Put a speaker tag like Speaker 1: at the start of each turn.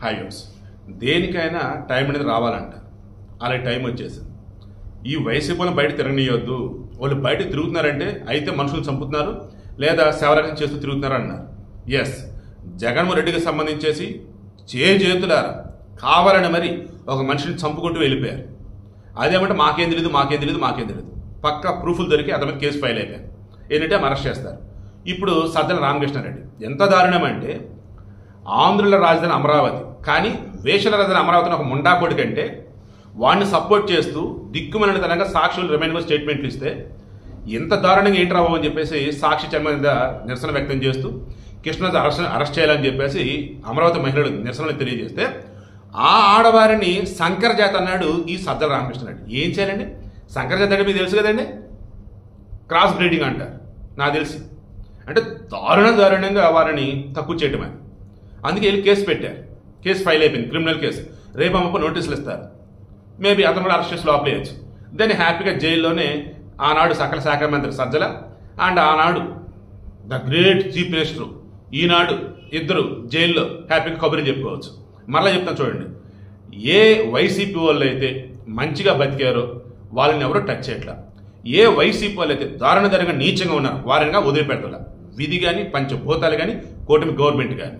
Speaker 1: Highways దేనికైనా time అనేది రావాలంట. అలాగే టైం వచ్చేసింది. ఈ వైసీపీ వాళ్ళని బయట తిరగనీయొద్దు, వాళ్ళు బయట తిరుగుతున్నారంటే అయితే మనుషులు చంపుతున్నారు లేదా సేవరకం చేస్తూ తిరుగుతున్నారు అన్నారు. ఎస్, జగన్మోహన్ రెడ్డికి సంబంధించేసి చేతులారా కావాలని మరి ఒక మనిషిని చంపుకుంటూ వెళ్ళిపోయారు. అదేమంటే మాకేం తెలియదు పక్కా ప్రూఫ్లు దొరికి అతని మీద కేసు ఫైల్ అయిపోయారు. ఏంటంటే అరెస్ట్ చేస్తారు. ఇప్పుడు సజ్జల రామకృష్ణారెడ్డి ఎంత దారుణం అంటే ఆంధ్రుల రాజధాని అమరావతి, కానీ వేషల రాజధాని అమరావతిని ఒక ముండా కొడుకంటే వాడిని సపోర్ట్ చేస్తూ దిక్కుమని తనగా సాక్షులు రిమైండ్ స్టేట్మెంట్లు ఇస్తే ఎంత దారుణంగా ఏంటి రావు అని చెప్పేసి సాక్షి చర్మ మీద నిరసన వ్యక్తం చేస్తూ కృష్ణరాజు అరెస్ట్ చేయాలని చెప్పేసి అమరావతి మహిళలు నిరసనలు తెలియజేస్తే ఆ ఆడవారిని శంకర జాతి అన్నాడు ఈ సజ్జల రామకృష్ణారెడ్డి. ఏం చేయాలండి? శంకర జాతి అంటే మీకు తెలుసు కదండి, క్రాస్ బ్రీడింగ్ అంటారు నాకు తెలిసి. అంటే దారుణంగా వారిని తక్కువ చేయటమే. అందుకే వెళ్ళి కేసు పెట్టారు. కేసు ఫైల్ అయిపోయింది, క్రిమినల్ కేసు. రేపు అమ్మకు నోటీసులు ఇస్తారు. మేబీ అతను కూడా అరెస్ట్ చేసి లోపలేయచ్చు. దాన్ని హ్యాపీగా జైల్లోనే ఆనాడు సకల శాఖ మంత్రి సజ్జల అండ్ ఆనాడు ద గ్రేట్ చీఫ్ మినిస్టర్ ఈనాడు ఇద్దరు జైల్లో హ్యాపీగా కబుర్లు చెప్పుకోవచ్చు. మరలా చెప్తాను చూడండి, ఏ వైసీపీ వాళ్ళు అయితే మంచిగా బతికారో వాళ్ళని ఎవరో టచ్ చేయట్లా, ఏ వైసీపీ వాళ్ళు అయితే దారుణంగా నీచంగా ఉన్నారు వారినిగా వదిలిపెడతా విధి కానీ పంచభూతాలు కానీ కూటమి గవర్నమెంట్ కానీ.